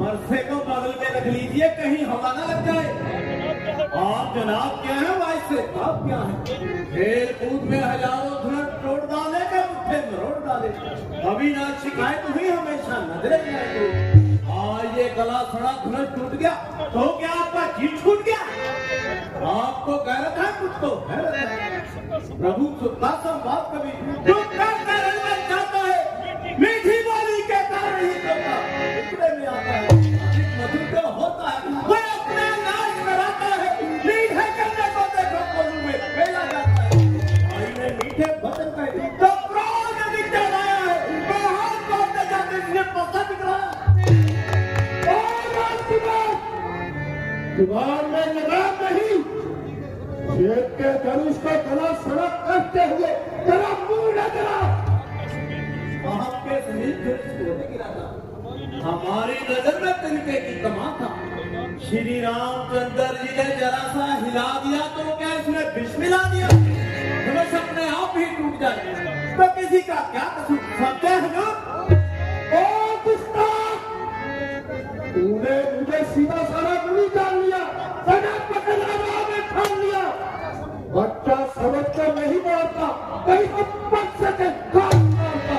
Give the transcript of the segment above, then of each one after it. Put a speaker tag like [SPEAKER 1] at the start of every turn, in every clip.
[SPEAKER 1] मरसे को बगल में रख लीजिए, कहीं हवा ना लग जाए। आप जनाब क्या है वाइस से, आप क्या है? खेल कूद में हजारों धुरंत तोड़ डाले का मुट्ठे मरोड़ डाले, कभी ना शिकायत हुई, हमेशा नजरे जाए। आज ये गला सड़ा धुरंत टूट गया तो क्या आपका जी छूट गया? आपको गैरत है, कुछ तो हैरत है। प्रभु सुखा संवाद कभी दुख करता जाता है, मीठी बोली के कारण ही करता इतने में आता है। मधुर तो होता है, वो अपना नाच कराता है, मीठे करने को देखो कोलू में मेला जाता है। आईने मीठे वचन कहे तो क्रोध निकल आया है, बाहर कोर्ट जाते इसने पता निकला।
[SPEAKER 2] दीवार में लगाम नहीं, शेर के धनुष को गला सड़क करते हुए तेरा मुंह न जला।
[SPEAKER 1] आपके गिरा था, हमारी नजर में तिनके की कमान था। श्री रामचंद्र जी ने जरा सा हिला दिया तो क्या इसने विष मिला दिया? धनुष अपने आप ही टूट जाए तो किसी का क्या कसूर? समझे हुजूर?
[SPEAKER 2] ओ गुस्ताख, तूने मुझे सीधा सारा नहीं जान लिया, सजा पकड़ने में ठान लिया। बच्चा समझ कर नहीं मारता, कहीं अब पक सके काट मारता।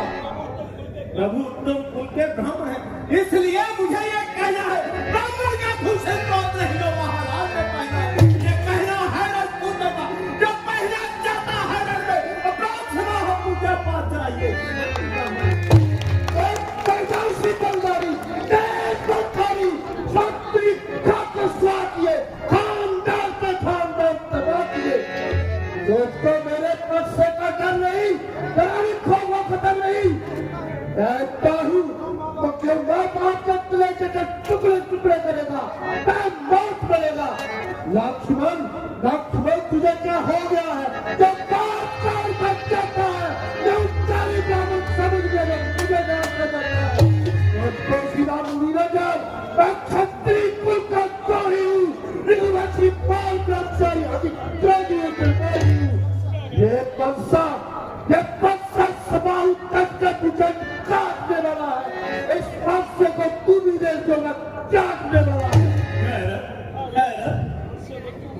[SPEAKER 1] प्रभु तुम खुद के ब्राह्मण है, इसलिए मुझे ये कहना है, ब्राह्मण का भूषण कौन नहीं लो महाराज ने पहना है। ये कहना है राजपूतों का, जो पहना जाता है रण में, प्रार्थना हो मुझे पास जाइए।
[SPEAKER 2] शीतलदारी देश को थारी शक्ति खाकर स्वाद किए, खानदान पे खानदान तबाह किए। दोस्तों मेरे पक्ष का डर नहीं, तेरी खौफ खतर नहीं। कहता हूँ तो क्यों मैं बात का तुले टुकड़े टुकड़े करेगा, मैं मौत करेगा। लक्ष्मण लक्ष्मण तुझे क्या हो गया है? जब बात कार बच जाता है, जब चाली जामुन समझ गए तुझे नाम कर देता है। तो सीधा मुनी न जाए, मैं छत्री कुल का चोरी हूँ, निर्वाची पाल ब्रह्मचारी अधिग्रहित हूँ। ये पंसा सबाऊ तक का तुझे काटने वाला है, इस पंसे को तू भी दे जो काटने वाला है।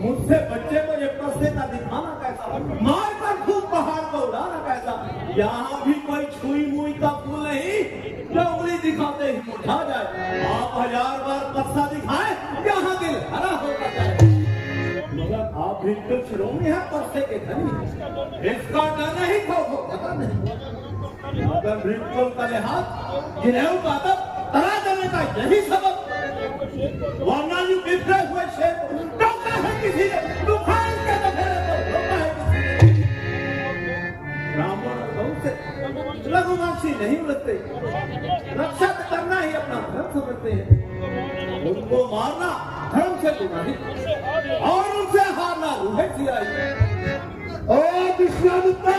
[SPEAKER 1] मुझसे बच्चे को ये पंसे का दिखाना कैसा, मार कर खूब पहाड़ को उड़ाना कैसा? यहाँ भी कोई छुई मुई का फूल नहीं जो उंगली दिखाते ही उठा जाए। आप 1000 बार परसा दिखाए यहाँ दिल हरा होता जाए, मगर आप भी तो शिरोमणि है परसे के धनी, इसका डर नहीं खो पता नहीं, मगर बिल्कुल का लिहाज जिन्हें बात तरा देने का यही सबब, वरना यूं बिखरे हुए शेर को टोका है किसी ने, दुखान के दफेरे को रोका है किसी ने। ब्राह्मण गौ से लघुवंशी नहीं उड़ते, रक्षा करना ही अपना धर्म समझते हैं, उनको मारना धर्म से गुनाही और उनसे हारना रूहे सियाई।
[SPEAKER 2] ओ विश्वामित्र,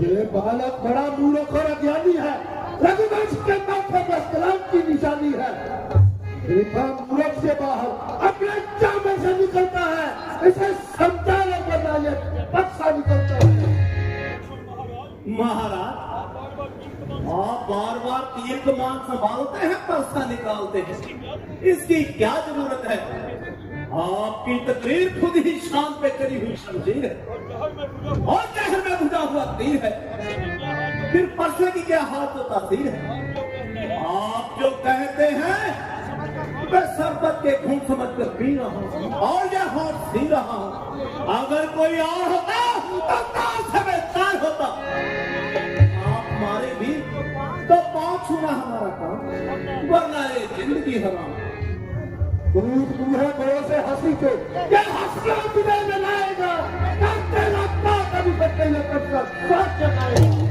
[SPEAKER 2] ये बालक बड़ा मूर्ख और अज्ञानी है, रघुवंश के माथे पर कलंक की निशानी है, रेखा मूर्ख से बाहर अपने जामे से निकलता है, इसे समझाने करना ये पक्सा निकलता है।
[SPEAKER 1] महाराज आप बार बार तीर कमान संभालते हैं, परसा निकालते हैं, इसकी क्या जरूरत है? आपकी तकरीर खुद ही शान पे करी हुई शमशीर है और जहर में बुझा हुआ तीर है, फिर परसे की क्या हाथ तो तासीर है? आप जो कहते हैं मैं शरबत के खून समझ कर पी रहा हूँ और यह हाथ सी रहा हूँ, अगर कोई और होता तो तार से बेतार होता। आप मारे भी तो पाँव छूना हमारा काम, वरना ये जिंदगी हराम।
[SPEAKER 2] तुम्हें बड़ों से हंसी के ये हंसना तुम्हें मिलाएगा, तेरा बाप कभी बच्चे न कर सकता।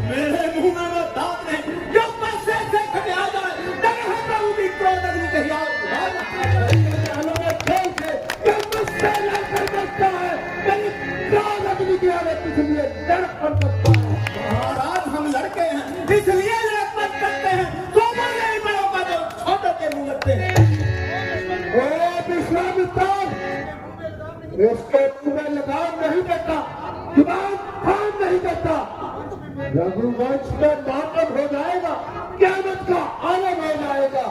[SPEAKER 1] मेरे मुंह में वो दांत नहीं जो पैसे से खड़े आ जाए, डर है प्रभु की क्रोध अग्नि कहीं आग महाराज हम लड़के हैं इसलिए लड़ाई करते हैं, तो नहीं बड़ों का जो छोटों के मुंह लगते हैं।
[SPEAKER 2] इसके तुम्हें लगाम नहीं देता, जुबान थाम नहीं देता, रघुवंश का नाटक हो जाएगा, क़यामत का आलम हो जाएगा।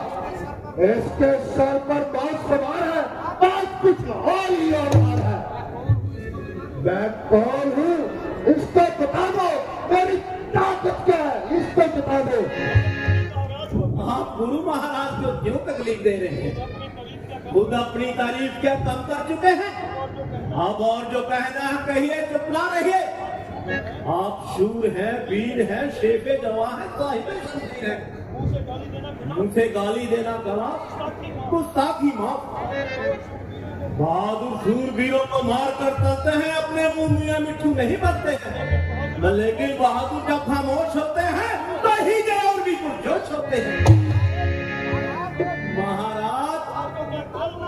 [SPEAKER 2] इसके सर पर बात सवार है, बात कुछ और ही और है। मैं कौन हूँ इसको बता दो, मेरी ताकत क्या है इसको बता दो।
[SPEAKER 1] आप गुरु महाराज को क्यों तकलीफ दे रहे हैं? खुद अपनी तारीफ क्या कम कर चुके हैं, अब और जो कहना है कहिए, चुप ना रहिए। आप शूर हैं, वीर हैं, शेफे जवां हैं, साहिबे शमशीर हैं, उनसे गाली देना गला, गुस्ताखी माफ। बहादुर शूरवीरों को मार कर करते हैं, अपने मुंह मियां मिट्ठू नहीं बनते हैं, लेकिन बहादुर जब खामोश होते हैं तो ही जय और भी पुरजोश होते हैं। महाराज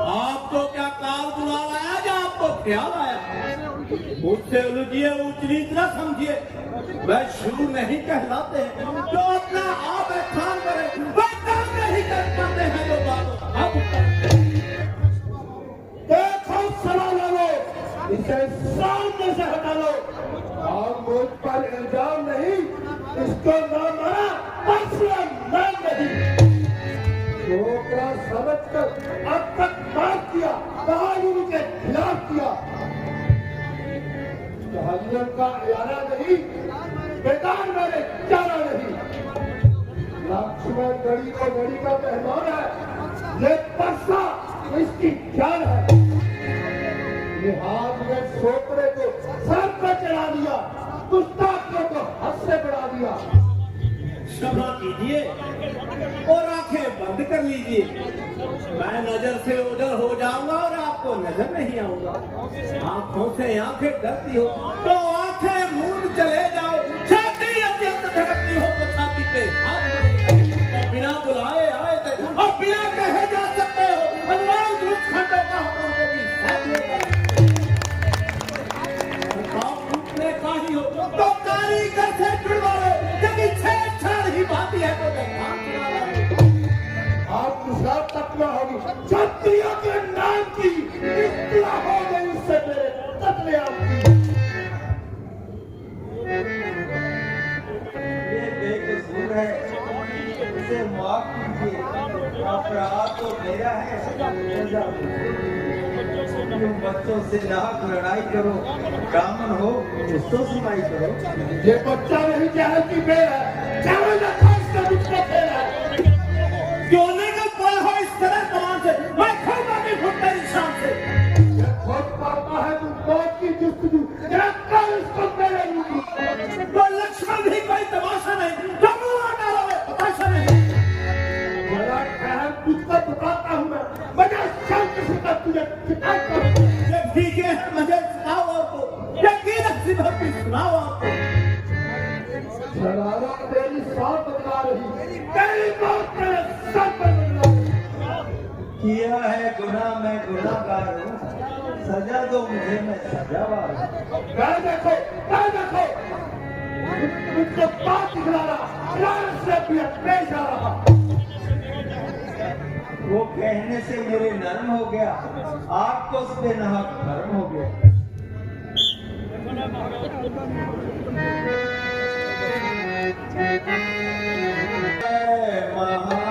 [SPEAKER 1] आपको क्या काल बुला लाया या आपको ख्याल आया? मुझसे उलझिए, ऊंच नीच न समझिए, वह शूर नहीं कहलाते हैं जो अपना आप एहसान करे, वह काम नहीं कर पाते हैं जो बात अब करते हैं।
[SPEAKER 2] देखो सवाल लो, इसे सामने से हटा लो और मुझ पर इल्जाम नहीं, इसको ना मारा असलम नाम नहीं। छोकरा समझ कर अब तक बात किया, कानून के खिलाफ किया, जहन्नम का इरादा नहीं, बेकार मेरे चारा नहीं। लक्ष्मण गढ़ी को गढ़ी का मेहमान है, ये परसा इसकी जान है। ये हाथ में छोकरे को सर पर चढ़ा दिया, गुस्ताखियों को हद से बढ़ा दिया।
[SPEAKER 1] क्षमा कीजिए और आंखें बंद कर लीजिए, मैं नजर से ओझल हो जाऊंगा और आपको नजर नहीं आऊंगा। आंखों से आंखें डरती हो तो आंखें मूंद चले जाओ, छाती अत्यंत धड़कती हो तो छाती पे हाथ मारेगा। बिना बुलाए आए थे और बिना कहे जा सकते हो, भगवान दूध खंडों का हुक्म को भी साथ लेकर आप उठने का ही हो तो कारीगर से जुड़वा लो, यदि छेड़छाड़ ही बाती है तो
[SPEAKER 2] आप मुसाफ तकवा होगी, क्षत्रियों के नाम की इस्तेला हो गई, इससे मेरे तकले आपकी।
[SPEAKER 3] ये बेकसूर है, इसे माफ कीजिए, अपराध तो मेरा है। तुम बच्चों से नाहक लड़ाई करो, ब्राह्मण हो उसको सुनाई करो।
[SPEAKER 2] ये बच्चा नहीं चाहे की बेर है, चाहे न खास का मुझको फेर है।
[SPEAKER 1] क्यों नहीं कर पा हो इस तरह
[SPEAKER 2] तुझको बताता हूँ मैं शांत से कर तुझे शिकायत करूँ।
[SPEAKER 1] ये ठीक है, मुझे सुनाओ आपको, ये की नसीब है, सुनाओ आपको।
[SPEAKER 2] शरारा तेरी साथ बता रही, तेरी बात तेरे सर पर बता रही।
[SPEAKER 3] किया है गुनाह, मैं गुनाहगार हूँ, सजा दो मुझे, मैं सजावार हूँ।
[SPEAKER 2] मैं देखो मुझको बात दिखला रहा, प्यार से भी पेश आ रहा।
[SPEAKER 3] वो कहने से मेरे नर्म हो गया, आपको उस पे नाहक भरम हो गया। महाराज